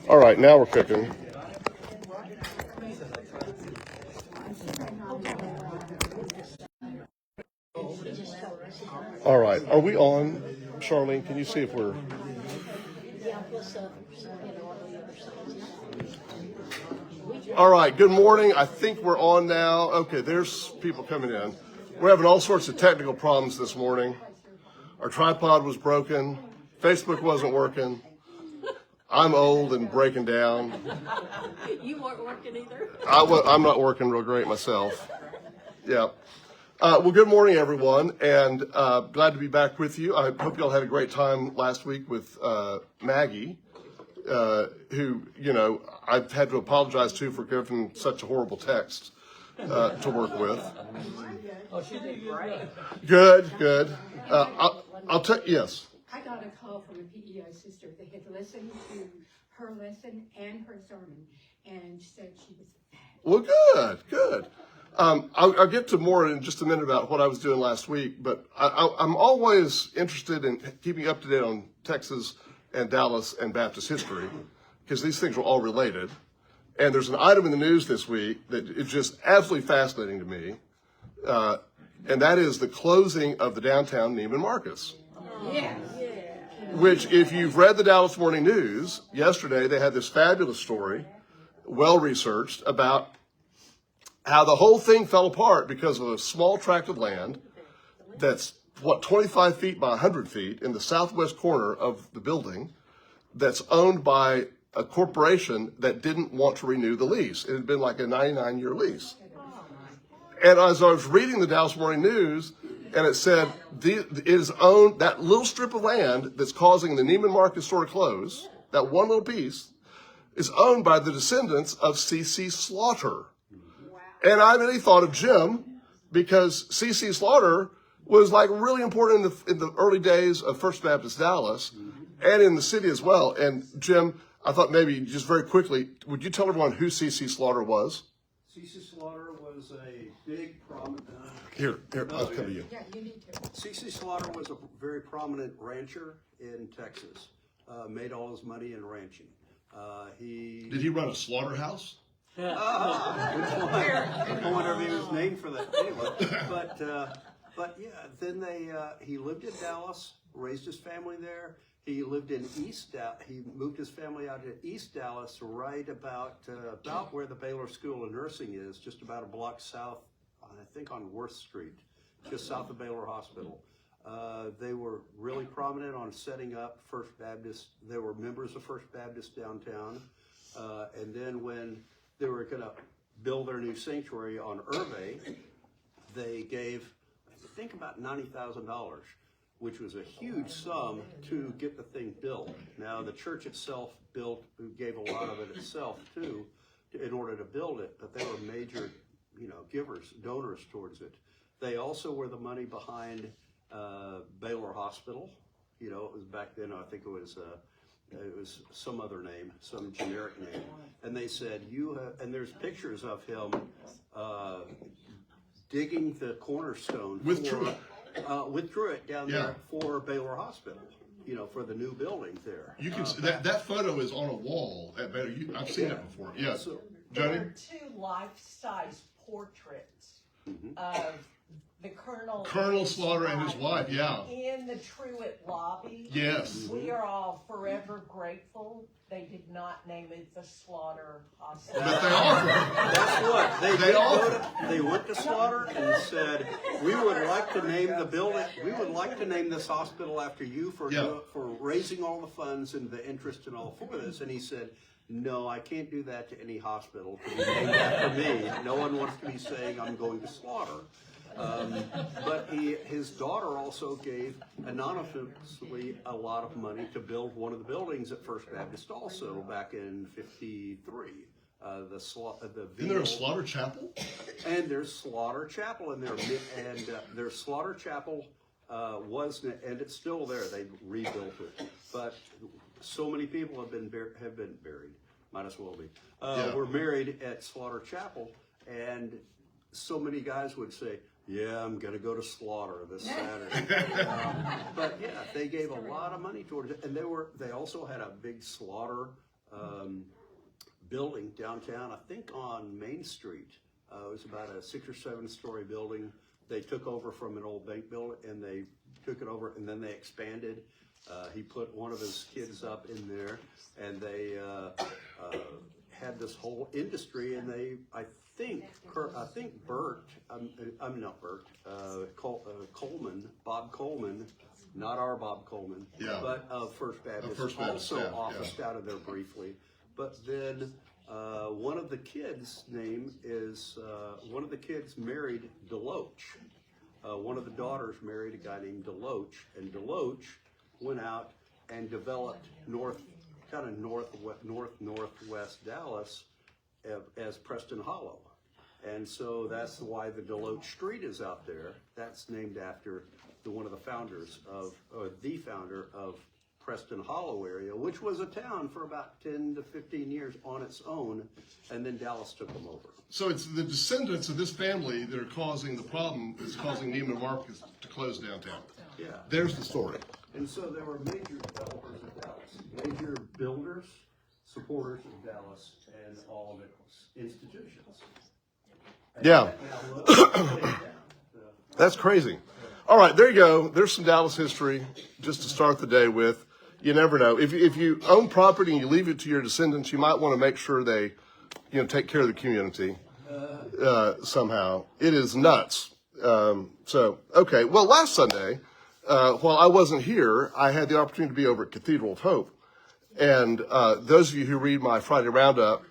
All right, now we're cooking. All right, are we on, Charlene? Can you see if we're... All right, good morning. I think we're on now. Okay, there's people coming in. We're having all sorts of technical problems this morning. Our tripod was broken. Facebook wasn't working. I'm old and breaking down. You weren't working either? I'm not working real great myself. Yeah. Well, good morning, everyone, and glad to be back with you. I hope you all had a great time last week with Maggie, who, you know, I've had to apologize to for giving such a horrible text to work with. Oh, she did great. Good. I'll tell you, yes. I got a call from a PEI sister. They had listened to her lesson and her sermon and said she was fabulous. Well, good. I'll get to more in just a minute about what I was doing last week, but I'm always interested in keeping up to date on Texas and Dallas and Baptist history, because these things are all related. And there's an item in the news this week that is just absolutely fascinating to me, and that is the closing of the downtown Neiman Marcus. Yes. Which, if you've read the Dallas Morning News, yesterday they had this fabulous story, well researched, about how the whole thing fell apart because of a small tract of land that's, 25 feet by 100 feet in the southwest corner of the building that's owned by a corporation that didn't want to renew the lease. It had been like a 99-year lease. And as I was reading the Dallas Morning News, and it said it is owned, that little strip of land that's causing the Neiman Marcus store to close, that one little piece, is owned by the descendants of C.C. Slaughter. And I immediately thought of Jim, because C.C. Slaughter was like really important in the early days of First Baptist Dallas and in the city as well. And Jim, I thought maybe just very quickly, would you tell everyone who C.C. Slaughter was? C.C. Slaughter was a big prominent... Here, I'll come to you. Yeah, you need to. C.C. Slaughter was a very prominent rancher in Texas. Made all his money in ranching. Did he run a slaughterhouse? Which one? I don't know whatever he was named for that. Anyway, but yeah, then he lived in Dallas, raised his family there. He lived in East Dallas. He moved his family out to East Dallas, right about where the Baylor School of Nursing is, just about a block south, I think on Worth Street, just south of Baylor Hospital. They were really prominent on setting up First Baptist. They were members of First Baptist downtown. And then when they were going to build their new sanctuary on Irvay, they gave, I think, about $90,000, which was a huge sum to get the thing built. Now, the church itself gave a lot of it itself, too, in order to build it, but they were major, donors towards it. They also were the money behind Baylor Hospital. It was back then, I think it was some other name, some generic name. And they said, and there's pictures of him digging the cornerstone. Withdrew it down there for Baylor Hospital, for the new building there. You can see that photo is on a wall at Baylor. I've seen it before. Yes. So, There Jody? are two life-size portraits of the Colonel Slaughter and his wife, yeah. in the Truett lobby. Yes. We are all forever grateful they did not name it the Slaughter Hospital. But they offered. That's what they went to Slaughter and said, "We would like to name the building. We would like to name this hospital after you for raising all the funds and the interest and all for this." And he said, "No, I can't do that to any hospital to be named after me. No one wants to be saying I'm going to Slaughter." But his daughter also gave anonymously a lot of money to build one of the buildings at First Baptist also back in '53. Isn't there a Slaughter Chapel? And there's Slaughter Chapel in there, and their Slaughter Chapel and it's still there. They rebuilt it, but so many people have been buried. Might as well be. Were married at Slaughter Chapel, and so many guys would say, Yeah, I'm gonna go to Slaughter this Saturday. But yeah, they gave a lot of money towards it, and they also had a big Slaughter building downtown. I think on Main Street. It was about a 6 or 7 story building. They took over from an old bank building, and they took it over, and then they expanded. He put one of his kids up in there, and they had this whole industry. And I think Bert, I'm not Bert, Coleman, Bob Coleman, not our Bob Coleman, Yeah. but First Baptist, First Baptist, also yeah, officed out of there briefly. But then one of the kids' one of the kids married Deloach. One of the daughters married a guy named Deloach, and Deloach went out and developed northwest Dallas as Preston Hollow. And so that's why the Deloach Street is out there. That's named after one of the founders the founder of Preston Hollow area, which was a town for about 10 to 15 years on its own, and then Dallas took them over. So it's the descendants of this family that are causing the problem that's causing Neiman Marcus to close downtown. Yeah. There's the story. And so there were major developers of Dallas, major builders, supporters of Dallas, and all of its institutions. And Yeah. That's crazy. All right, there you go. There's some Dallas history just to start the day with. You never know. If you own property and you leave it to your descendants, you might want to make sure they, take care of the community somehow. It is nuts. Okay. Well, last Sunday, while I wasn't here, I had the opportunity to be over at Cathedral of Hope. And those of you who read my Friday Roundup,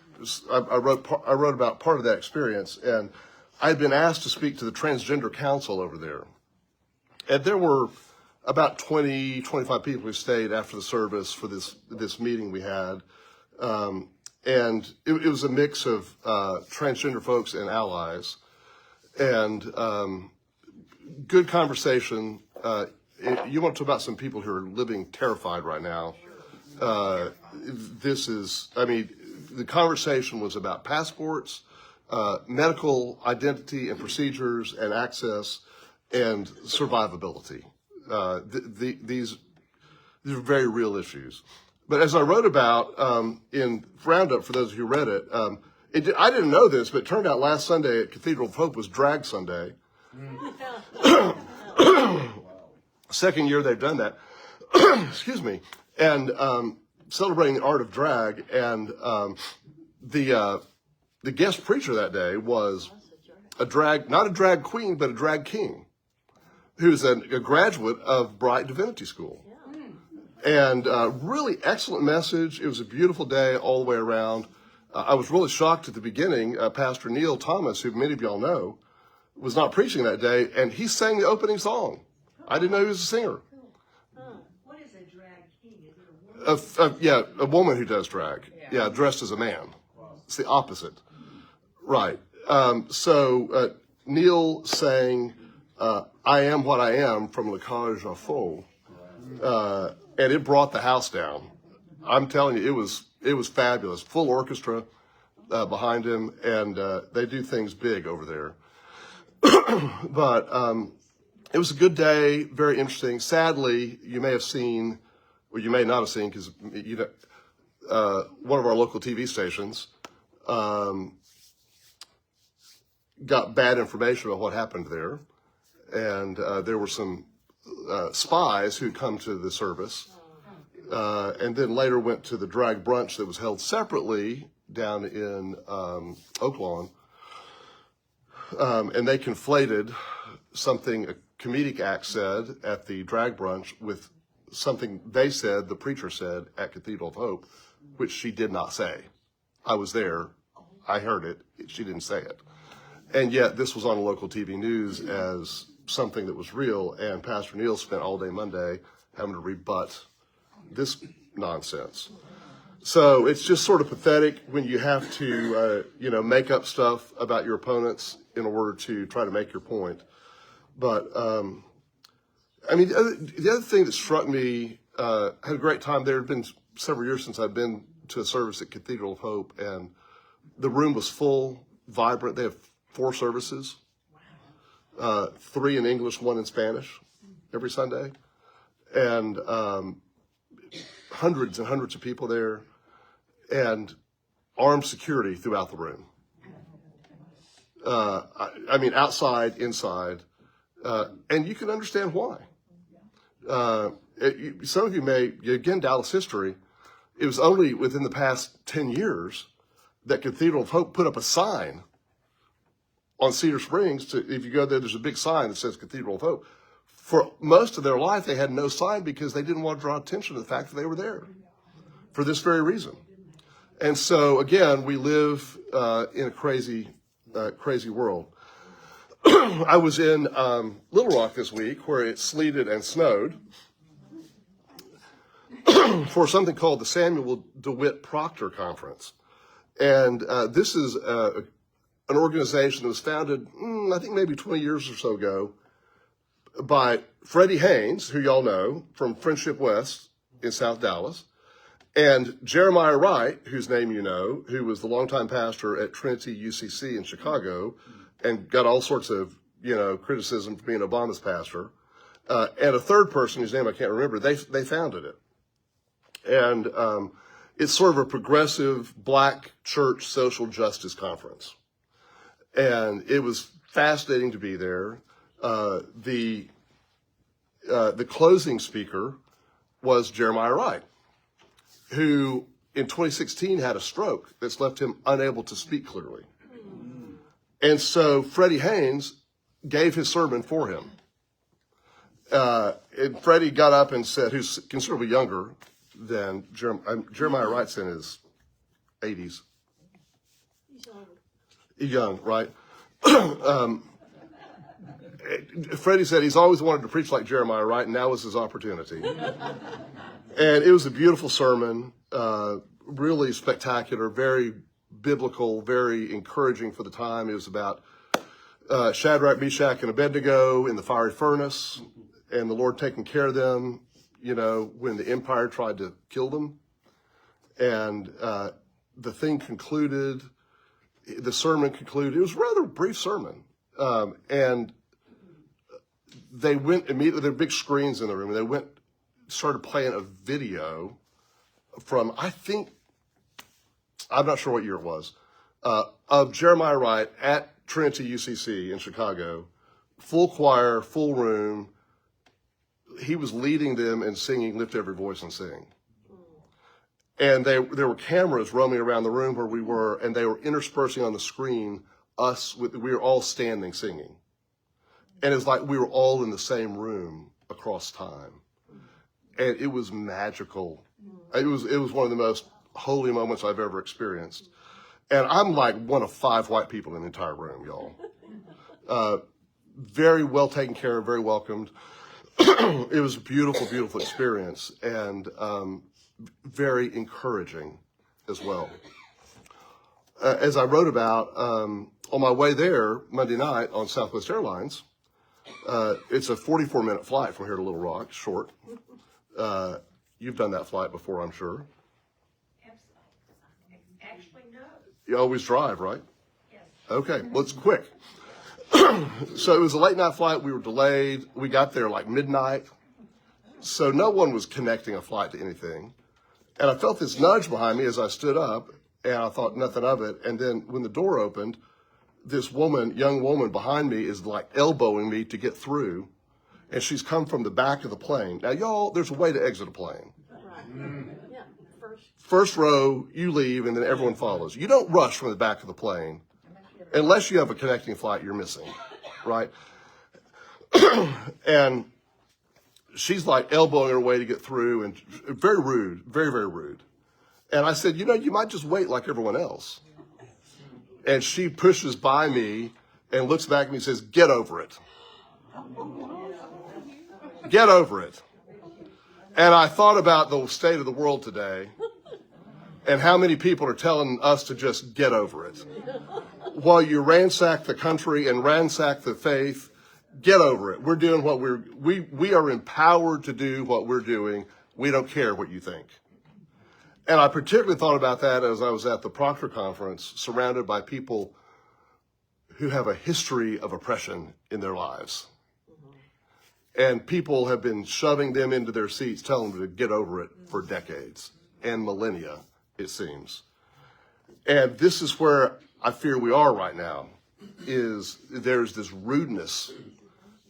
I wrote about part of that experience. And I'd been asked to speak to the Transgender Council over there. And there were about 20, 25 people who stayed after the service for this meeting we had. And it was a mix of transgender folks and allies. And good conversation. You want to talk about some people who are living terrified right now. The conversation was about passports, medical identity and procedures and access, and survivability. These are very real issues. But as I wrote about in Roundup, for those of you who read it, I didn't know this, but it turned out last Sunday at Cathedral of Hope was Drag Sunday. Second year they've done that. Excuse me. And celebrating the art of drag. And the guest preacher that day was not a drag queen, but a drag king, who's a graduate of Bright Divinity School. And really excellent message. It was a beautiful day all the way around. I was really shocked at the beginning. Pastor Neil Thomas, who many of y'all know, was not preaching that day, and he sang the opening song. I didn't know he was a singer. What is a drag king? Is it a woman? A woman who does drag. Yeah, dressed as a man. It's the opposite. Right. So Neil sang I Am What I Am from Le Cage aux Faux. And it brought the house down. I'm telling you, it was fabulous. Full orchestra behind him, and they do things big over there. But it was a good day, very interesting. Sadly, you may have seen, or you may not have seen, because one of our local TV stations got bad information about what happened there, and there were some spies who'd come to the service, and then later went to the drag brunch that was held separately down in Oak Lawn, and they conflated something a comedic act said at the drag brunch with something they said, the preacher said at Cathedral of Hope, which she did not say. I was there. I heard it. She didn't say it. And yet this was on local TV news as something that was real, and Pastor Neil spent all day Monday having to rebut this nonsense. So it's just sort of pathetic when you have to, make up stuff about your opponents in order to try to make your point. But, the other thing that struck me, I had a great time there. It had been several years since I'd been to a service at Cathedral of Hope, and the room was full, vibrant. They have 4 services. 3 in English, 1 in Spanish every Sunday. And hundreds and hundreds of people there, and armed security throughout the room. I mean, outside, inside, and you can understand why. Some of you may, again, Dallas history, it was only within the past 10 years that Cathedral of Hope put up a sign on Cedar Springs. If you go there, there's a big sign that says Cathedral of Hope. For most of their life, they had no sign because they didn't want to draw attention to the fact that they were there for this very reason. And so, again, we live in a crazy world. I was in Little Rock this week where it sleeted and snowed for something called the Samuel DeWitt Proctor Conference. And this is an organization that was founded, I think maybe 20 years or so ago, by Freddie Haynes, who y'all know from Friendship West in South Dallas, and Jeremiah Wright, whose name you know, who was the longtime pastor at Trinity UCC in Chicago and got all sorts of, criticism for being Obama's pastor, and a third person whose name I can't remember. They founded it. And it's sort of a progressive black church social justice conference. And it was fascinating to be there. The closing speaker was Jeremiah Wright, who in 2016 had a stroke that's left him unable to speak clearly. And so Freddie Haynes gave his sermon for him. And Freddie got up and said, who's considerably younger than Jeremiah Wright's in his 80s. He's young, right? Freddie said he's always wanted to preach like Jeremiah Wright, and now was his opportunity. And it was a beautiful sermon, really spectacular, very biblical, very encouraging for the time. It was about Shadrach, Meshach, and Abednego in the fiery furnace, and the Lord taking care of them, when the empire tried to kill them. And the thing concluded, the sermon concluded. It was a rather brief sermon. And they went immediately, there were big screens in the room, and started playing a video from, I'm not sure what year it was, of Jeremiah Wright at Trinity UCC in Chicago, full choir, full room. He was leading them and singing Lift Every Voice and Sing. And there were cameras roaming around the room where we were, and they were interspersing on the screen we were all standing singing. And it's like we were all in the same room across time. And it was magical. It was one of the most holy moments I've ever experienced. And I'm like one of 5 white people in the entire room, y'all. Very well taken care of, very welcomed. It was a beautiful, beautiful experience, and very encouraging as well. As I wrote about, on my way there Monday night on Southwest Airlines, it's a 44-minute flight from here to Little Rock, short. You've done that flight before, I'm sure. Actually, no. You always drive, right? Yes. Okay, well, it's quick. So it was a late night flight. We were delayed. We got there like midnight. So no one was connecting a flight to anything. And I felt this nudge behind me as I stood up, and I thought nothing of it. And then when the door opened, this young woman behind me is like elbowing me to get through. And she's come from the back of the plane. Now, y'all, there's a way to exit a plane. Right. Yeah. First row, you leave, and then everyone follows. You don't rush from the back of the plane unless you have a connecting flight you're missing, right? And she's like elbowing her way to get through, and very rude, very, very rude. And I said, you might just wait like everyone else. And she pushes by me and looks back at me and says, "Get over it. Get over it." And I thought about the state of the world today and how many people are telling us to just get over it. While you ransack the country and ransack the faith, get over it. We're doing what we are empowered to do what we're doing. We don't care what you think. And I particularly thought about that as I was at the Proctor Conference, surrounded by people who have a history of oppression in their lives. And people have been shoving them into their seats, telling them to get over it for decades and millennia, it seems. And this is where I fear we are right now, is there's this rudeness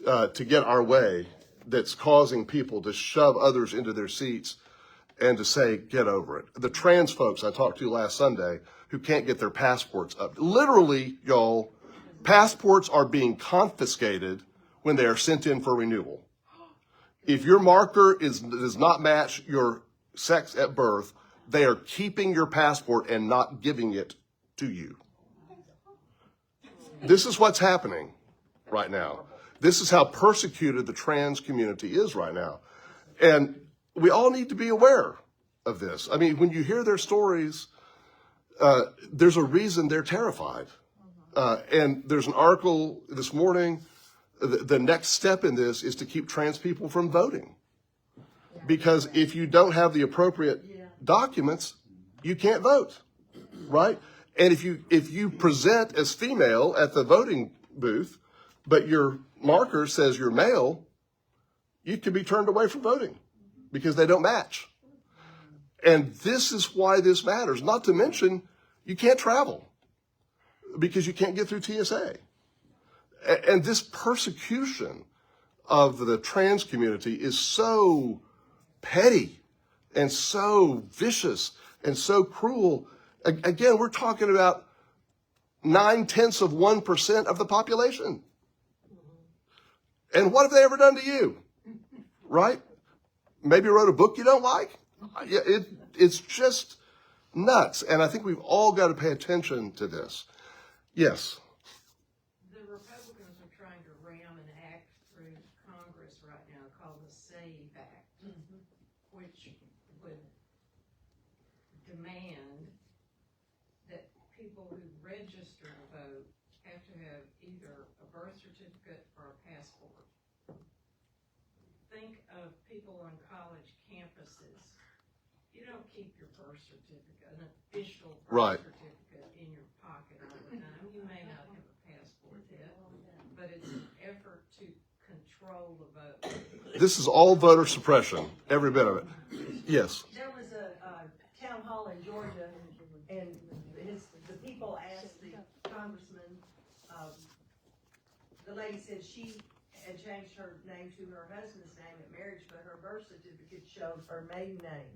to get our way that's causing people to shove others into their seats and to say, get over it. The trans folks I talked to last Sunday who can't get their passports up. Literally, y'all, passports are being confiscated when they are sent in for renewal. If your marker does not match your sex at birth, they are keeping your passport and not giving it to you. This is what's happening right now. This is how persecuted the trans community is right now. And we all need to be aware of this. I mean, when you hear their stories, there's a reason they're terrified. And there's an article this morning. The next step in this is to keep trans people from voting. Because if you don't have the appropriate documents, you can't vote, right? And if you present as female at the voting booth, but your marker says you're male, you can be turned away from voting because they don't match. And this is why this matters. Not to mention, you can't travel because you can't get through TSA. And this persecution of the trans community is so petty and so vicious and so cruel. Again, we're talking about 0.9% of the population. And what have they ever done to you? Right? Maybe wrote a book you don't like? It's just nuts. And I think we've all got to pay attention to this. Yes. The Republicans are trying to ram an act through Congress right now called the SAVE Act, which would demand that people who register to vote have to have either a birth certificate or a passport. Think of people on college campuses. You don't keep your birth certificate, an official birth certificate, in your pocket all the time. You may not have a passport yet, but it's an effort to control the vote. This is all voter suppression, every bit of it. Yes. There was a town hall in Georgia, and the people asked the congressman, the lady said she had changed her name to her husband's name at marriage, but her birth certificate showed her maiden name.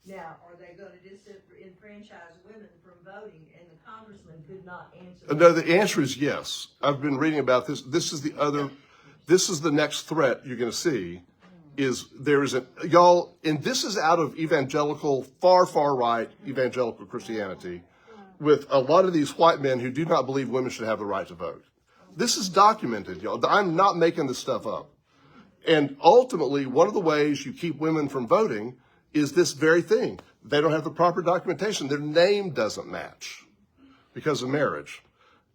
Now, are they going to disenfranchise women from voting? And the congressman could not answer. No, the answer is yes. I've been reading about this. This is the next threat you're going to see. And this is out of evangelical, far right evangelical Christianity, with a lot of these white men who do not believe women should have the right to vote. This is documented, y'all. I'm not making this stuff up. And ultimately, one of the ways you keep women from voting is this very thing. They don't have the proper documentation. Their name doesn't match because of marriage.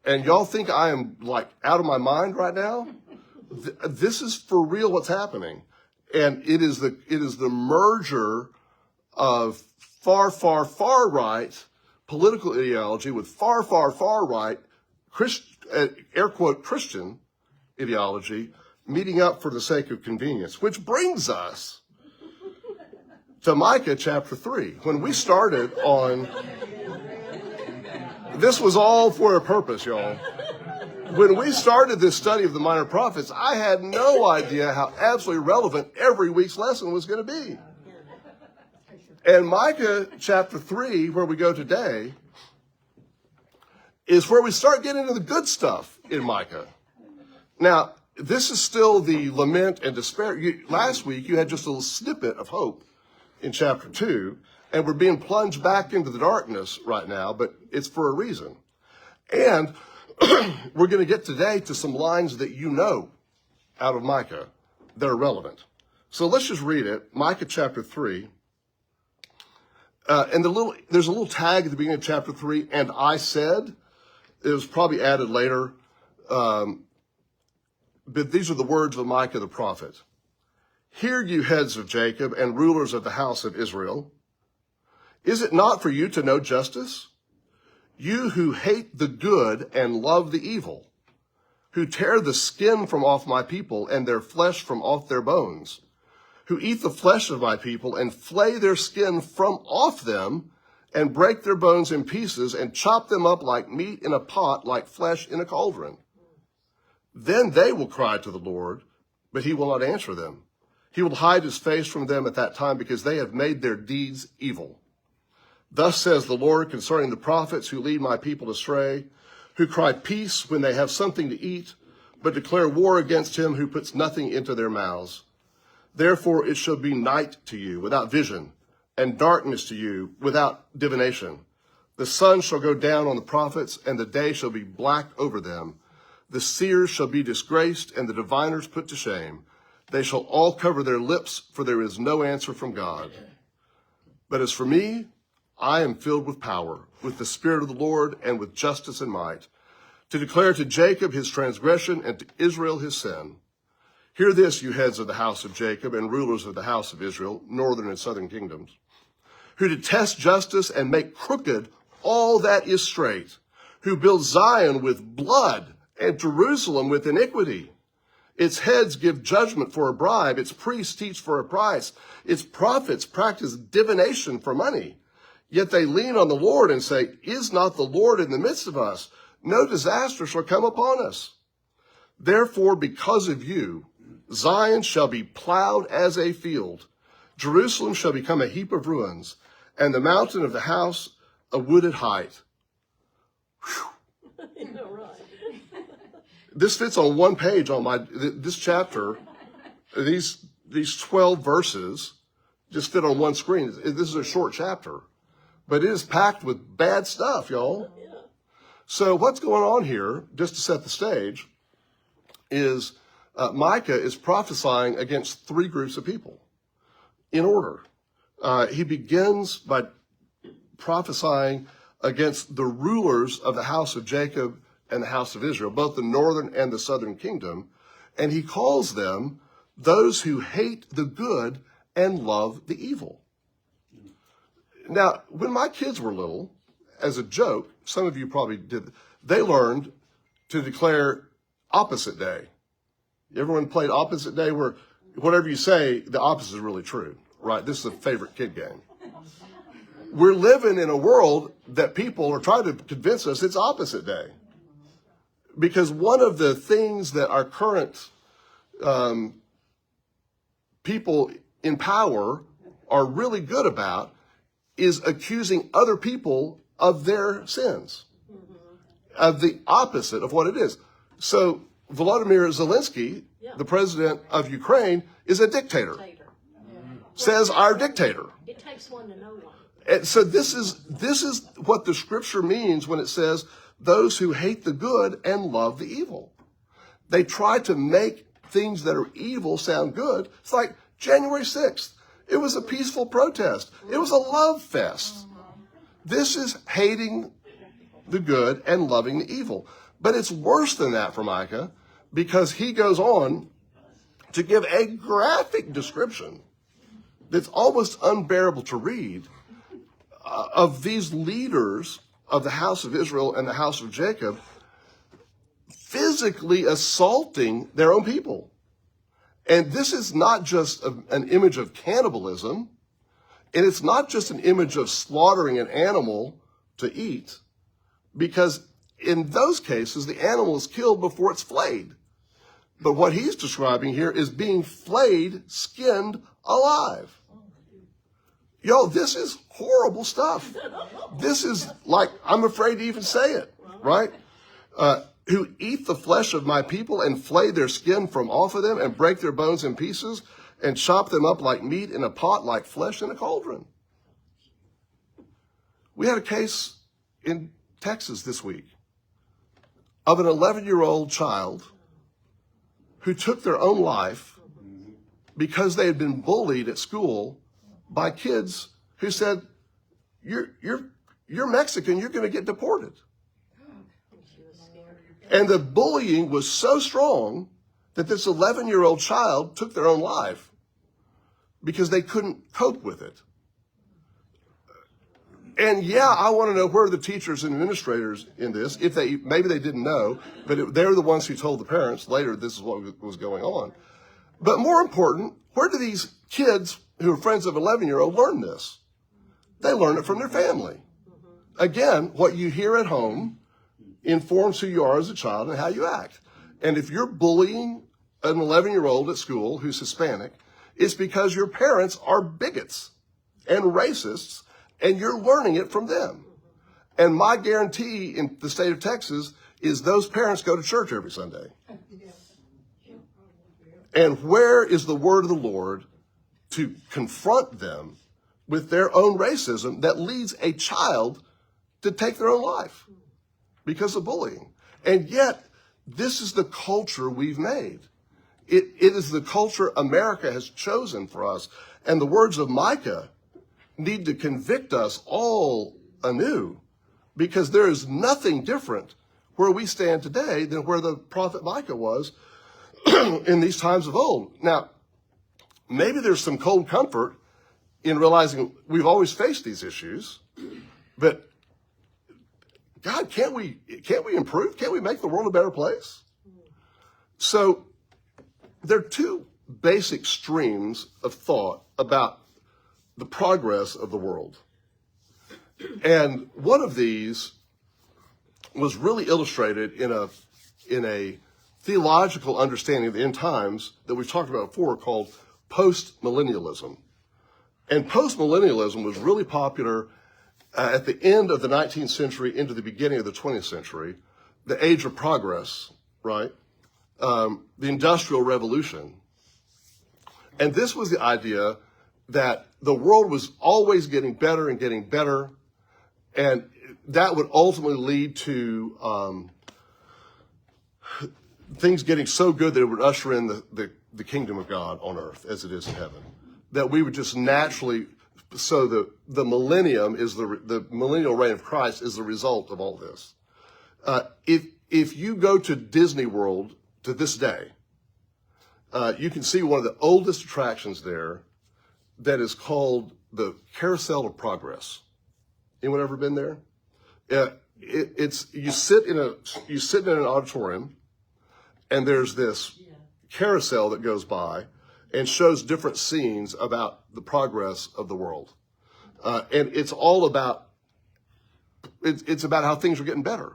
And y'all think I am like out of my mind right now? This is for real what's happening. And it is the merger of far right political ideology with far right air quote Christian ideology meeting up for the sake of convenience, which brings us to Micah chapter 3. When we started on, this was all for a purpose, y'all. When we started this study of the minor prophets, I had no idea how absolutely relevant every week's lesson was going to be. And Micah chapter 3, where we go today, is where we start getting into the good stuff in Micah. Now, this is still the lament and despair. Last week, you had just a little snippet of hope in chapter 2, and we're being plunged back into the darkness right now, but it's for a reason. And we're going to get today to some lines that you know out of Micah that are relevant. So let's just read it, Micah chapter 3. And there's a little tag at the beginning of chapter 3, and I said. It was probably added later. But these are the words of Micah the prophet. Hear you heads of Jacob and rulers of the house of Israel. Is it not for you to know justice? You who hate the good and love the evil, who tear the skin from off my people and their flesh from off their bones, who eat the flesh of my people and flay their skin from off them and break their bones in pieces and chop them up like meat in a pot, like flesh in a cauldron. Then they will cry to the Lord, but he will not answer them. He will hide his face from them at that time because they have made their deeds evil. Thus says the Lord concerning the prophets who lead my people astray, who cry peace when they have something to eat, but declare war against him who puts nothing into their mouths. Therefore it shall be night to you without vision, and darkness to you without divination. The sun shall go down on the prophets, and the day shall be black over them. The seers shall be disgraced, and the diviners put to shame. They shall all cover their lips, for there is no answer from God. But as for me, I am filled with power, with the Spirit of the Lord, and with justice and might, to declare to Jacob his transgression and to Israel his sin. Hear this, you heads of the house of Jacob and rulers of the house of Israel, northern and southern kingdoms, who detest justice and make crooked all that is straight, who build Zion with blood and Jerusalem with iniquity. Its heads give judgment for a bribe, its priests teach for a price, its prophets practice divination for money. Yet they lean on the Lord and say, is not the Lord in the midst of us? No disaster shall come upon us. Therefore, because of you, Zion shall be plowed as a field. Jerusalem shall become a heap of ruins, and the mountain of the house a wooded height. You know, right. This fits on one page on this chapter. These 12 verses just fit on one screen. This is a short chapter, but it is packed with bad stuff, y'all. Yeah. So what's going on here, just to set the stage, is Micah is prophesying against three groups of people in order. He begins by prophesying against the rulers of the house of Jacob and the house of Israel, both the northern and the southern kingdom, and he calls them those who hate the good and love the evil. Now, when my kids were little, as a joke, some of you probably did, they learned to declare opposite day. Everyone played opposite day, where whatever you say, the opposite is really true, right? This is a favorite kid game. We're living in a world that people are trying to convince us it's opposite day. Because one of the things that our current people in power are really good about is accusing other people of their sins, of the opposite of what it is. So Volodymyr Zelensky, the president of Ukraine, is a dictator. Says our dictator. It takes one to know one. And so this is what the scripture means when it says those who hate the good and love the evil. They try to make things that are evil sound good. It's like January 6th. It was a peaceful protest. It was a love fest. This is hating the good and loving the evil. But it's worse than that for Micah, because he goes on to give a graphic description that's almost unbearable to read of these leaders of the house of Israel and the house of Jacob physically assaulting their own people. And this is not just an image of cannibalism, and it's not just an image of slaughtering an animal to eat, because in those cases, the animal is killed before it's flayed. But what he's describing here is being flayed, skinned alive. Yo, this is horrible stuff. This is like, I'm afraid to even say it, right? Who eat the flesh of my people and flay their skin from off of them and break their bones in pieces and chop them up like meat in a pot, like flesh in a cauldron. We had a case in Texas this week of an 11-year-old child who took their own life because they had been bullied at school by kids who said, you're Mexican, you're going to get deported. And the bullying was so strong that this 11-year-old child took their own life because they couldn't cope with it. And yeah, I want to know where are the teachers and administrators in this, if maybe they didn't know, but they're the ones who told the parents later this is what was going on. But more important, where do these kids who are friends of 11-year-old learn this? They learn it from their family. Again, what you hear at home informs who you are as a child and how you act. And if you're bullying an 11-year-old at school who's Hispanic, it's because your parents are bigots and racists, and you're learning it from them. And my guarantee in the state of Texas is those parents go to church every Sunday. And where is the word of the Lord to confront them with their own racism that leads a child to take their own life because of bullying? And yet, this is the culture we've made. It is the culture America has chosen for us. And the words of Micah need to convict us all anew, because there is nothing different where we stand today than where the prophet Micah was in these times of old. Now, maybe there's some cold comfort in realizing we've always faced these issues, but God, can't we improve? Can't we make the world a better place? So there are two basic streams of thought about the progress of the world. And one of these was really illustrated in a theological understanding of the end times that we've talked about before, called post-millennialism. And post-millennialism was really popular at the end of the 19th century into the beginning of the 20th century, the age of progress, right? The Industrial Revolution. And this was the idea that the world was always getting better and getting better, and that would ultimately lead to things getting so good that it would usher in the kingdom of God on earth as it is in heaven. That we would just naturally, so the millennium is the millennial reign of Christ is the result of all this. If you go to Disney World to this day, you can see one of the oldest attractions there that is called the Carousel of Progress. Anyone ever been there? You sit in an auditorium, and there's this carousel that goes by and shows different scenes about the progress of the world, and it's all about it's about how things are getting better,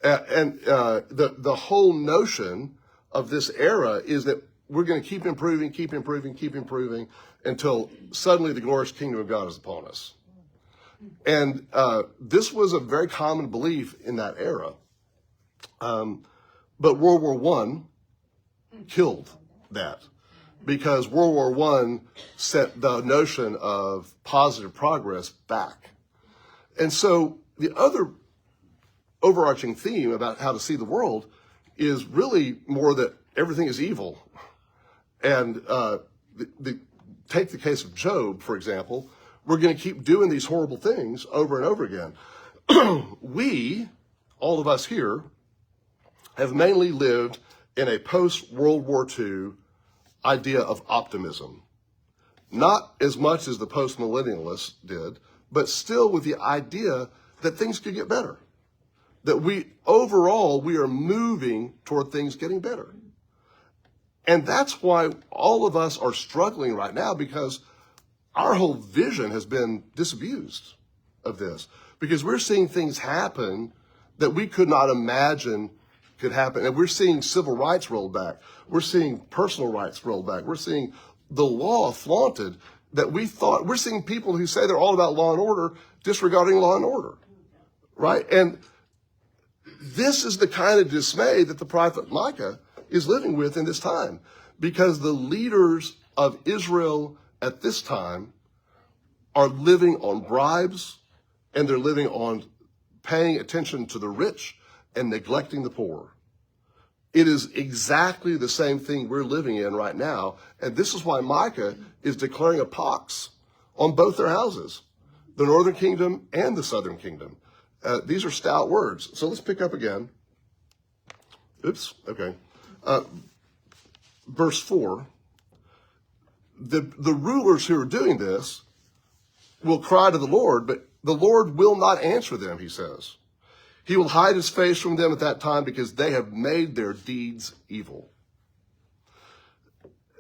and the whole notion of this era is that we're going to keep improving until suddenly the glorious kingdom of God is upon us. And this was a very common belief in that era. But World War I killed that, because World War I set the notion of positive progress back. And so the other overarching theme about how to see the world is really more that everything is evil. And take the case of Job, for example. We're going to keep doing these horrible things over and over again. We, all of us here, have mainly lived in a post-World War II idea of optimism. Not as much as the post-millennialists did, but still with the idea that things could get better. That we are moving toward things getting better. And that's why all of us are struggling right now, because our whole vision has been disabused of this, because we're seeing things happen that we could not imagine could happen. And we're seeing civil rights rolled back. We're seeing personal rights rolled back. We're seeing the law flaunted that we thought. We're seeing people who say they're all about law and order disregarding law and order, right? And this is the kind of dismay that the prophet Micah is living with in this time, because the leaders of Israel at this time are living on bribes, and they're living on paying attention to the rich and neglecting the poor. It is exactly the same thing we're living in right now, and this is why Micah is declaring a pox on both their houses, the northern kingdom and the southern kingdom. These are stout words. So let's pick up again. Oops, okay. Verse 4, the rulers who are doing this will cry to the Lord, but the Lord will not answer them, he says. He will hide his face from them at that time because they have made their deeds evil.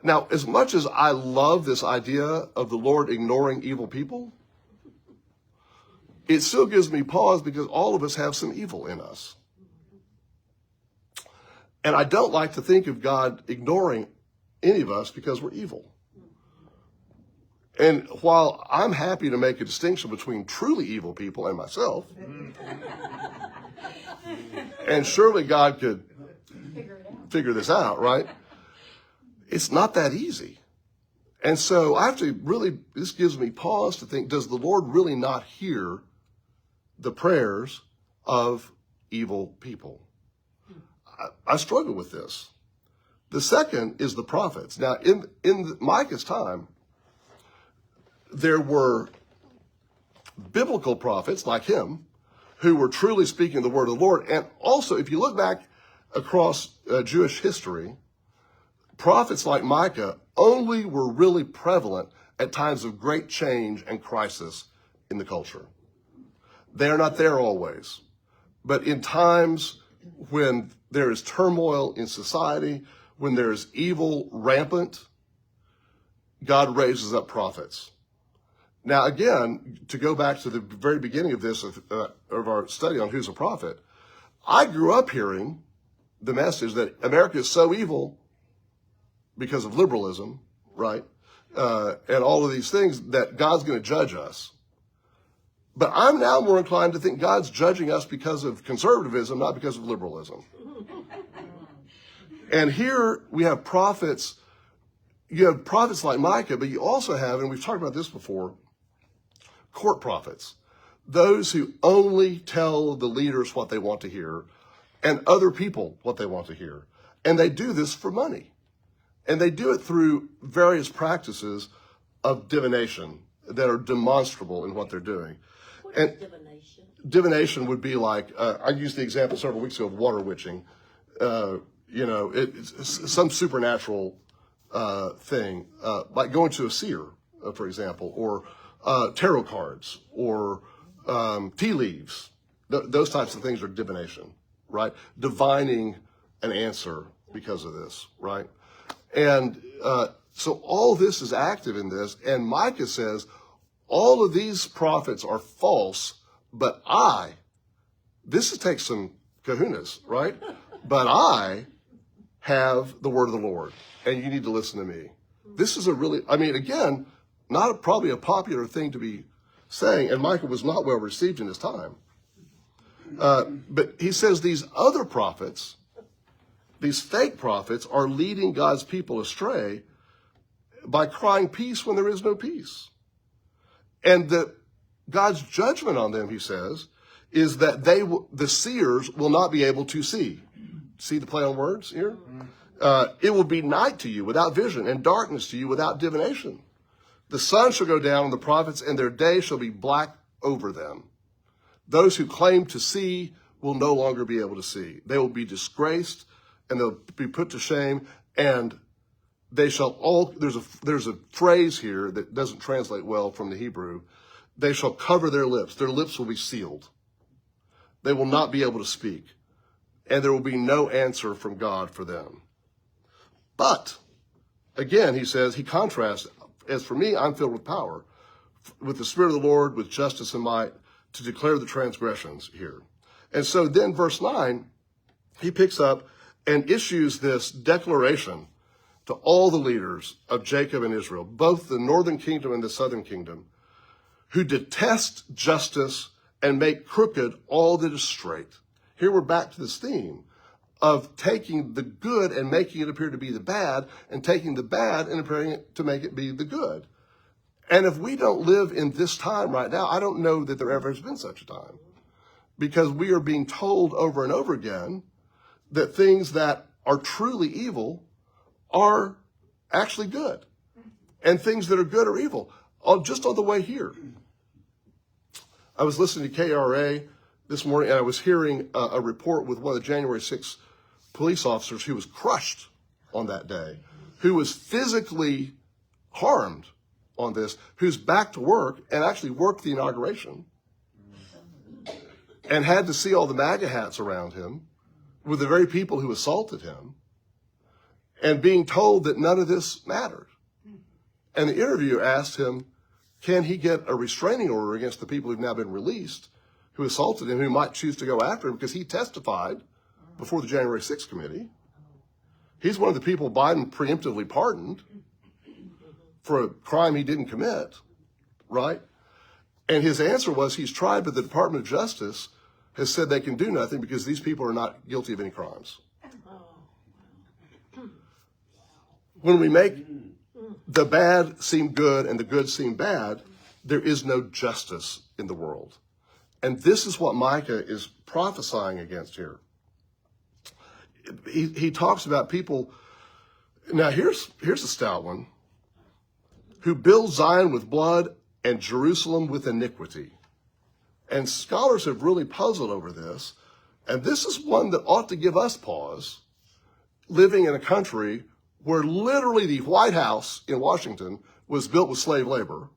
Now, as much as I love this idea of the Lord ignoring evil people, it still gives me pause because all of us have some evil in us. And I don't like to think of God ignoring any of us because we're evil. And while I'm happy to make a distinction between truly evil people and myself, and surely God could figure this out, right? It's not that easy. And so I have to really, this gives me pause to think, does the Lord really not hear the prayers of evil people? I struggle with this. The second is the prophets. Now, in Micah's time, there were biblical prophets like him who were truly speaking the word of the Lord. And also, if you look back across Jewish history, prophets like Micah only were really prevalent at times of great change and crisis in the culture. They are not there always. But in times when there is turmoil in society, when there is evil rampant, God raises up prophets. Now, again, to go back to the very beginning of this, of our study on who's a prophet, I grew up hearing the message that America is so evil because of liberalism, right? And all of these things that God's going to judge us. But I'm now more inclined to think God's judging us because of conservatism, not because of liberalism. And here we have prophets. You have prophets like Micah, but you also have, and we've talked about this before, court prophets. Those who only tell the leaders what they want to hear and other people what they want to hear. And they do this for money. And they do it through various practices of divination that are demonstrable in what they're doing. What is divination? Divination would be like, I used the example several weeks ago of water witching. It's some supernatural thing, like going to a seer, for example, or tarot cards, or tea leaves. Those types of things are divination, right? Divining an answer because of this, right? And so all this is active in this, and Micah says, all of these prophets are false, but this takes some kahunas, right? But I have the word of the Lord, and you need to listen to me. This is again, not probably a popular thing to be saying, and Micah was not well received in his time. But he says these other prophets, these fake prophets, are leading God's people astray by crying peace when there is no peace. And that God's judgment on them, he says, is that the seers will not be able to see. See the play on words here? It will be night to you without vision, and darkness to you without divination. The sun shall go down on the prophets, and their day shall be black over them. Those who claim to see will no longer be able to see. They will be disgraced, and they'll be put to shame, and they shall all, there's a phrase here that doesn't translate well from the Hebrew. They shall cover their lips. Their lips will be sealed. They will not be able to speak, and there will be no answer from God for them. But, again, he says, he contrasts, as for me, I'm filled with power, with the Spirit of the Lord, with justice and might, to declare the transgressions here. And so then verse 9, he picks up and issues this declaration to all the leaders of Jacob and Israel, both the northern kingdom and the southern kingdom, who detest justice and make crooked all that is straight. Here we're back to this theme of taking the good and making it appear to be the bad, and taking the bad and appearing to make it be the good. And if we don't live in this time right now, I don't know that there ever has been such a time. Because we are being told over and over again that things that are truly evil are actually good. And things that are good are evil. Just on the way here, I was listening to KRA this morning, and I was hearing a report with one of the January 6th police officers who was crushed on that day, who was physically harmed on this, who's back to work and actually worked the inauguration, and had to see all the MAGA hats around him with the very people who assaulted him and being told that none of this mattered. And the interviewer asked him, can he get a restraining order against the people who've now been released who assaulted him, who might choose to go after him because he testified before the January 6th committee. He's one of the people Biden preemptively pardoned for a crime he didn't commit, right? And his answer was he's tried, but the Department of Justice has said they can do nothing because these people are not guilty of any crimes. When we make the bad seem good and the good seem bad, there is no justice in the world. And this is what Micah is prophesying against here. He talks about people. Now here's a stout one. Who build Zion with blood and Jerusalem with iniquity. And scholars have really puzzled over this. And this is one that ought to give us pause, living in a country where literally the White House in Washington was built with slave labor.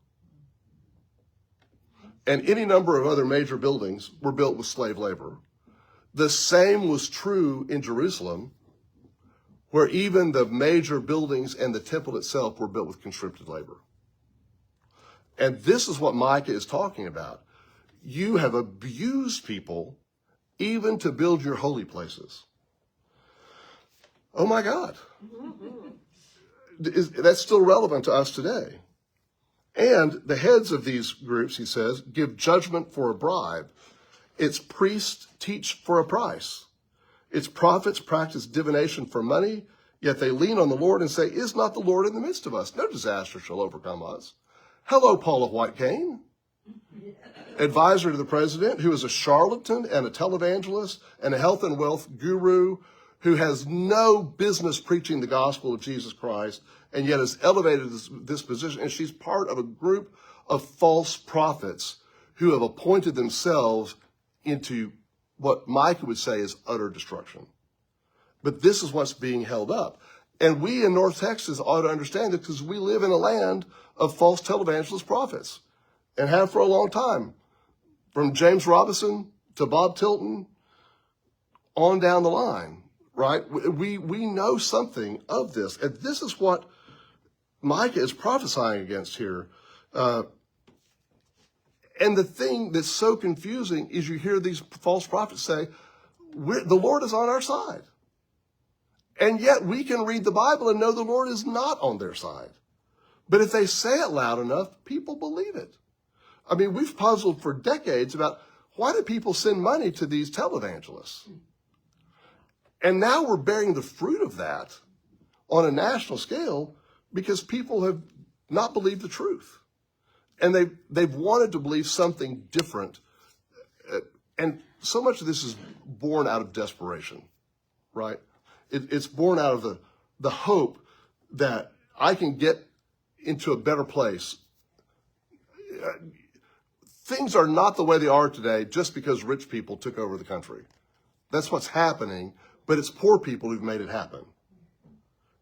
And any number of other major buildings were built with slave labor. The same was true in Jerusalem, where even the major buildings and the temple itself were built with conscripted labor. And this is what Micah is talking about. You have abused people even to build your holy places. Oh my God. That's still relevant to us today. And the heads of these groups, he says, give judgment for a bribe. Its priests teach for a price. Its prophets practice divination for money, yet they lean on the Lord and say, is not the Lord in the midst of us? No disaster shall overcome us. Hello, Paula White Cain, advisor to the president, who is a charlatan and a televangelist and a health and wealth guru who has no business preaching the gospel of Jesus Christ and yet is elevated to this position. And she's part of a group of false prophets who have appointed themselves into what Micah would say is utter destruction. But this is what's being held up. And we in North Texas ought to understand it because we live in a land of false televangelist prophets and have for a long time. From James Robinson to Bob Tilton on down the line, right? We know something of this. And this is what Micah is prophesying against here. And the thing that's so confusing is you hear these false prophets say, the Lord is on our side. And yet we can read the Bible and know the Lord is not on their side. But if they say it loud enough, people believe it. I mean, we've puzzled for decades about why do people send money to these televangelists? And now we're bearing the fruit of that on a national scale because people have not believed the truth. And they've wanted to believe something different. And so much of this is born out of desperation, right? It's born out of the hope that I can get into a better place. Things are not the way they are today just because rich people took over the country. That's what's happening, but it's poor people who've made it happen.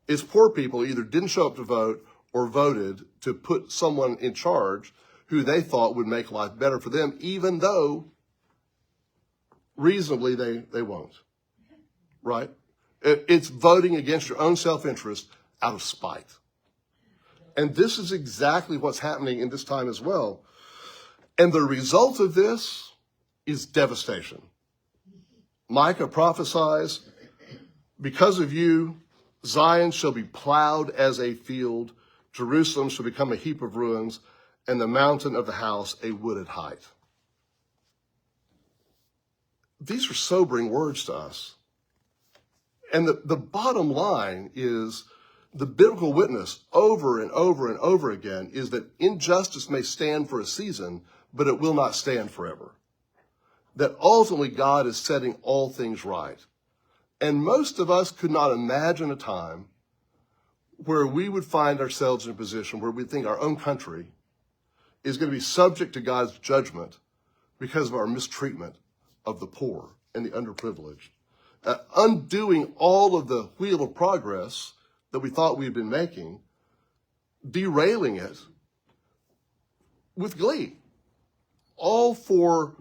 It's poor people who either didn't show up to vote or voted to put someone in charge who they thought would make life better for them, even though reasonably they won't, right? It's voting against your own self-interest out of spite. And this is exactly what's happening in this time as well. And the result of this is devastation. Micah prophesies, because of you, Zion shall be plowed as a field, Jerusalem shall become a heap of ruins, and the mountain of the house a wooded height. These are sobering words to us. And the bottom line is the biblical witness over and over and over again is that injustice may stand for a season, but it will not stand forever. That ultimately God is setting all things right. And most of us could not imagine a time where we would find ourselves in a position where we think our own country is going to be subject to God's judgment because of our mistreatment of the poor and the underprivileged. Undoing all of the wheel of progress that we thought we'd been making, derailing it with glee, all for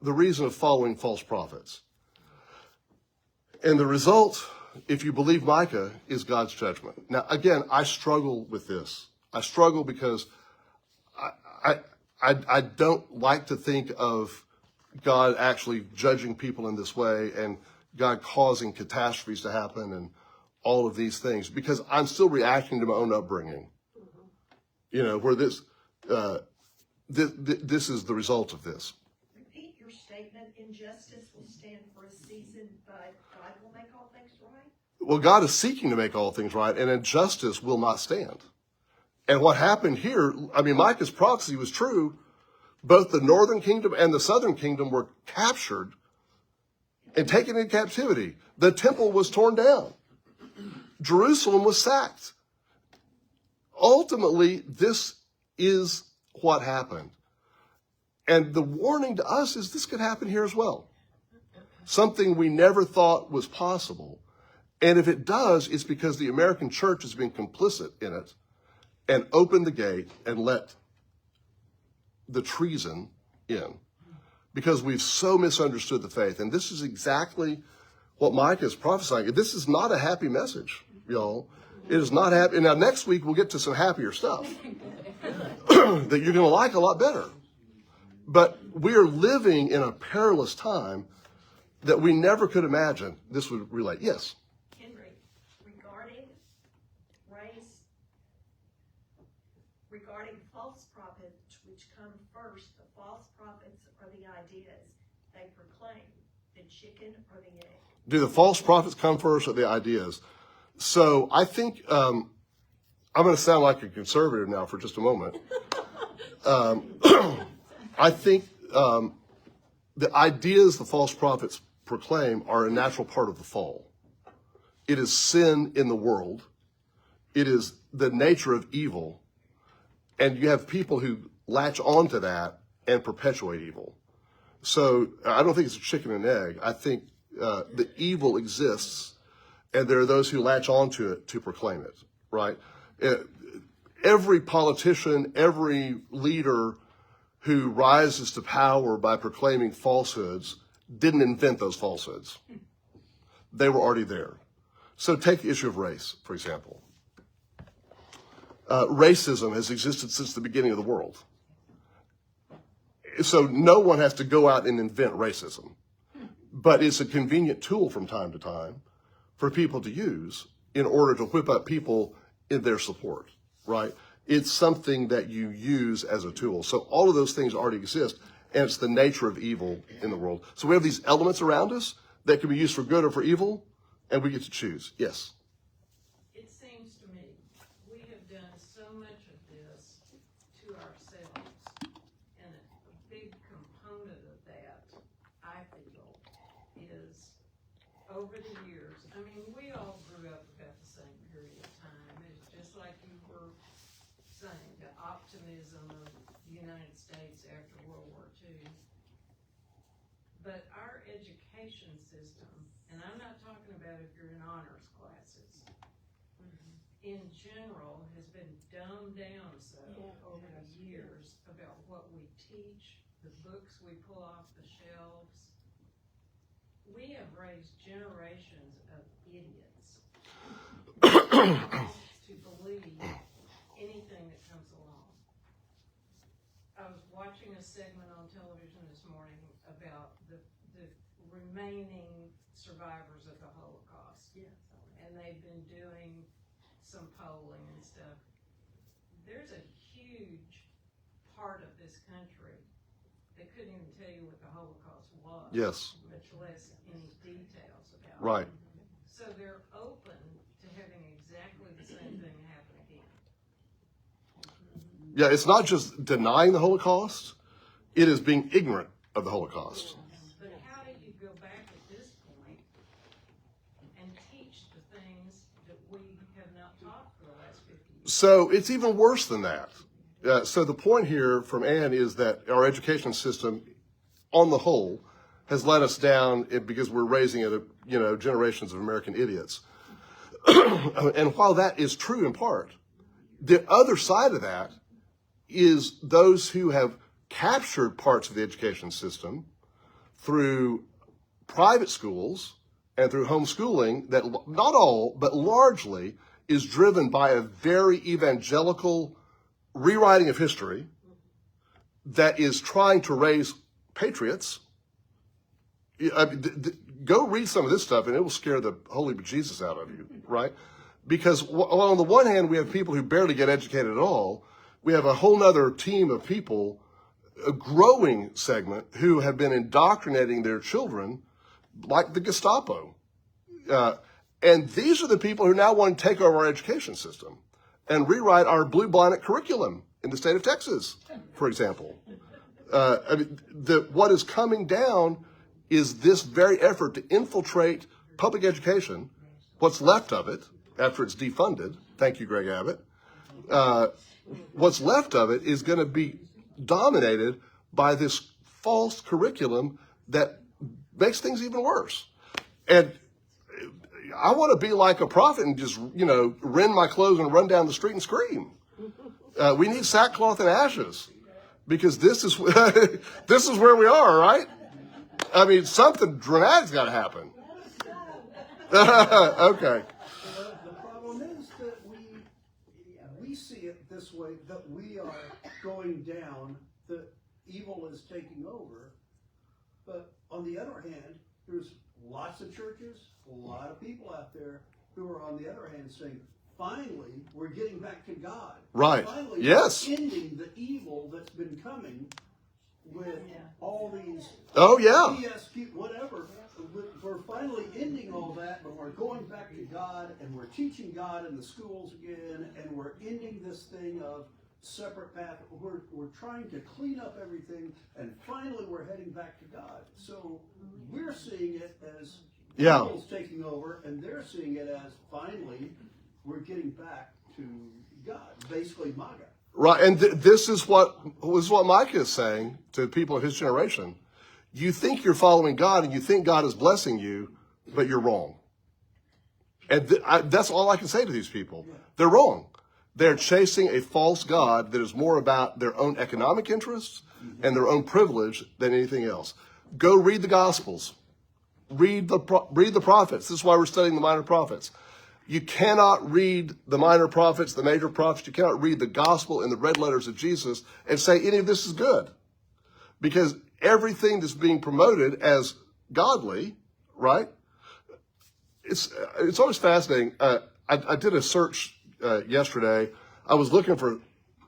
the reason of following false prophets. And the result, if you believe Micah, is God's judgment. Now, again, I struggle with this. I struggle because I don't like to think of God actually judging people in this way and God causing catastrophes to happen and all of these things, because I'm still reacting to my own upbringing. You know, where this is the result of this. Repeat your statement, injustice will stand for a season, but God will make all things right. Well, God is seeking to make all things right, and injustice will not stand. And what happened here, I mean, Micah's prophecy was true. Both the northern kingdom and the southern kingdom were captured and taken in captivity. The temple was torn down. Jerusalem was sacked. Ultimately, this is what happened. And the warning to us is this could happen here as well. Something we never thought was possible. And if it does, it's because the American church has been complicit in it and opened the gate and let the treason in. Because we've so misunderstood the faith. And this is exactly what Micah is prophesying. This is not a happy message, y'all. It is not happy. Now, next week, we'll get to some happier stuff that you're going to like a lot better. But we are living in a perilous time that we never could imagine this would relate. Yes? Henry, regarding false prophets which come first, the false prophets are the ideas they proclaim, the chicken or the egg. Do the false prophets come first or the ideas? So I think I'm going to sound like a conservative now for just a moment. I think the ideas the false prophets proclaim are a natural part of the fall. It is sin in the world. It is the nature of evil. And you have people who latch onto that and perpetuate evil. So I don't think it's a chicken and egg. I think the evil exists, and there are those who latch onto it to proclaim it, right? Every politician, every leader who rises to power by proclaiming falsehoods didn't invent those falsehoods. They were already there. So take the issue of race, for example. Racism has existed since the beginning of the world. So no one has to go out and invent racism. But it's a convenient tool from time to time for people to use in order to whip up people in their support, right? It's something that you use as a tool. So all of those things already exist, and it's the nature of evil in the world. So we have these elements around us that can be used for good or for evil, and we get to choose. Yes? It seems to me we have done so much of this to ourselves, and a big component of that, I feel, is over the years. I mean, we all grew up about the same period of time. It's just like you were saying, the optimism of the United States after World War II. But our education system, and I'm not talking about if you're in honors classes, in general has been dumbed down so over the years about what we teach, the books we pull off the shelves. We have raised generations of idiots to believe anything that comes along. I was watching a segment on television this morning about the remaining survivors of the Holocaust. Yes. And they've been doing some polling and stuff. There's a huge part of this country that couldn't even tell you what the Holocaust was. Yes. Much less any details about Right. it. So they're open to having exactly the same thing happen again. Yeah, it's not just denying the Holocaust. It is being ignorant of the Holocaust. But how do you go back at this point and teach the things that we have not taught for the last 50 years? So it's even worse than that. So the point here from Ann is that our education system, on the whole, has let us down because we're raising generations of American idiots. And while that is true in part, the other side of that is those who have captured parts of the education system through private schools and through homeschooling that not all, but largely is driven by a very evangelical rewriting of history that is trying to raise patriots. I mean, go read some of this stuff and it will scare the holy bejesus out of you, right? Because on the one hand, we have people who barely get educated at all. We have a whole nother team of people, a growing segment, who have been indoctrinating their children like the Gestapo. And these are the people who now want to take over our education system and rewrite our blue bonnet curriculum in the state of Texas, for example. I mean, what is coming down is this very effort to infiltrate public education, what's left of it after it's defunded. Thank you, Greg Abbott. What's left of it is going to be dominated by this false curriculum that makes things even worse. And I want to be like a prophet and just, rend my clothes and run down the street and scream. We need sackcloth and ashes because this is this is where we are, right? I mean, something dramatic's got to happen. Okay. The problem is that we see it this way, that we are going down, that evil is taking over. But on the other hand, there's lots of churches, a lot of people out there who are on the other hand saying, finally, we're getting back to God. Right. Finally, Yes. we're ending the evil that's been coming with all these Oh, yeah. ESQ, whatever. We're finally ending all that, but we're going back to God, and we're teaching God in the schools again, and we're ending this thing of separate path. We're trying to clean up everything, and finally we're heading back to God. So we're seeing it as evil's taking over, and they're seeing it as finally we're getting back to God, basically MAGA. Right, and this is what Micah is saying to people of his generation. You think you're following God and you think God is blessing you, but you're wrong. And that's all I can say to these people. They're wrong. They're chasing a false God that is more about their own economic interests and their own privilege than anything else. Go read the Gospels. Read the prophets. This is why we're studying the minor prophets. You cannot read the minor prophets, the major prophets. You cannot read the gospel in the red letters of Jesus and say any of this is good. Because everything that's being promoted as godly, right? It's always fascinating. I did a search yesterday. I was looking for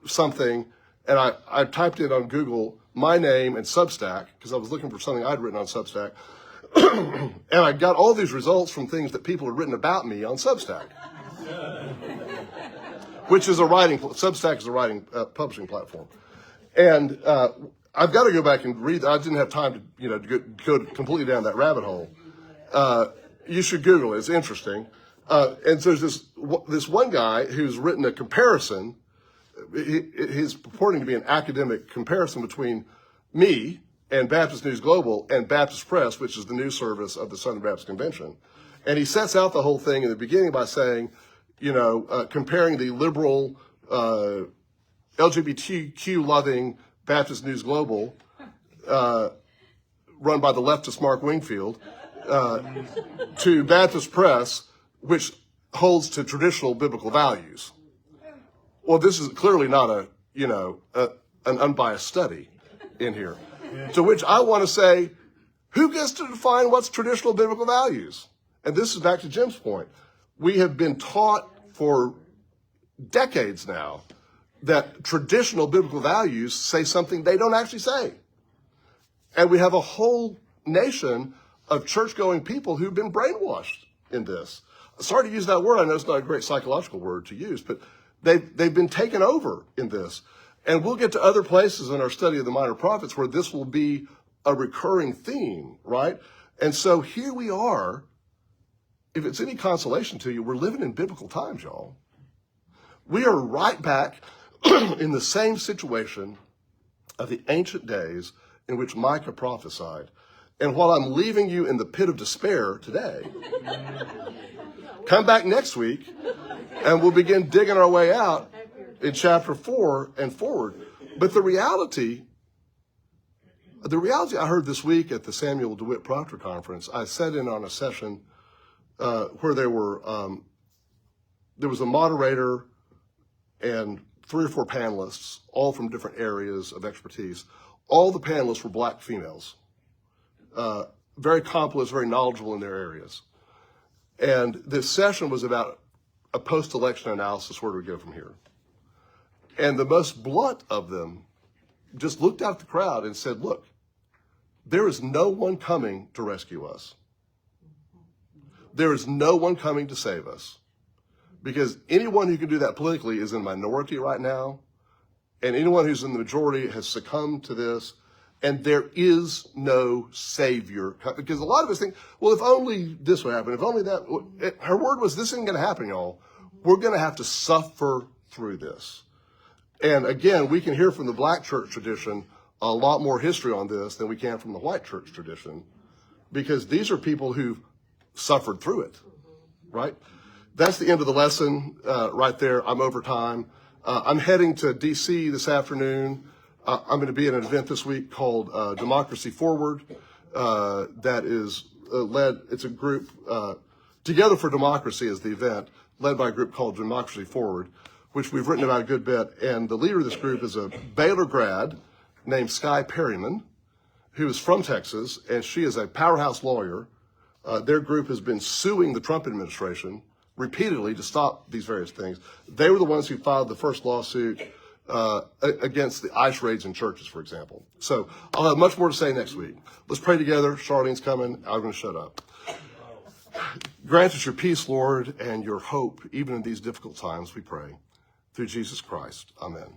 something, and I typed in on Google my name and Substack, because I was looking for something I'd written on Substack. And I got all these results from things that people had written about me on Substack, which is Substack is a writing publishing platform. And I've got to go back and read. I didn't have time to go completely down that rabbit hole. You should Google it. It's interesting. And so there's this one guy who's written a comparison. He's purporting to be an academic comparison between me and Baptist News Global and Baptist Press, which is the news service of the Southern Baptist Convention. And he sets out the whole thing in the beginning by saying, comparing the liberal, LGBTQ-loving Baptist News Global, run by the leftist Mark Wingfield, to Baptist Press, which holds to traditional biblical values. Well, this is clearly not an unbiased study in here. To which I want to say, who gets to define what's traditional biblical values? And this is back to Jim's point. We have been taught for decades now that traditional biblical values say something they don't actually say. And we have a whole nation of church-going people who've been brainwashed in this. Sorry to use that word. I know it's not a great psychological word to use, but they've been taken over in this. And we'll get to other places in our study of the minor prophets where this will be a recurring theme, right? And so here we are. If it's any consolation to you, we're living in biblical times, y'all. We are right back in the same situation of the ancient days in which Micah prophesied. And while I'm leaving you in the pit of despair today, come back next week and we'll begin digging our way out in chapter 4 and forward. But the reality The reality I heard this week at the Samuel DeWitt Proctor Conference, I sat in on a session where there was a moderator and 3 or 4 panelists, all from different areas of expertise. All the panelists were black females, very competent, very knowledgeable in their areas. And this session was about a post-election analysis, where do we go from here? And the most blunt of them just looked out at the crowd and said, look, there is no one coming to rescue us. There is no one coming to save us. Because anyone who can do that politically is in minority right now, and anyone who's in the majority has succumbed to this, and there is no savior. Because a lot of us think, well, if only this would happen, if only that. Her word was, this isn't going to happen, y'all. We're going to have to suffer through this. And again, we can hear from the black church tradition a lot more history on this than we can from the white church tradition, because these are people who've suffered through it, right? That's the end of the lesson right there. I'm over time. I'm heading to D.C. this afternoon. I'm going to be at an event this week called Democracy Forward that is led, it's a group, Together for Democracy is the event, led by a group called Democracy Forward, which we've written about a good bit. And the leader of this group is a Baylor grad named Sky Perryman, who is from Texas, and she is a powerhouse lawyer. Their group has been suing the Trump administration repeatedly to stop these various things. They were the ones who filed the first lawsuit against the ICE raids in churches, for example. So I'll have much more to say next week. Let's pray together. Charlene's coming. I'm going to shut up. Grant us your peace, Lord, and your hope, even in these difficult times, we pray. Through Jesus Christ. Amen.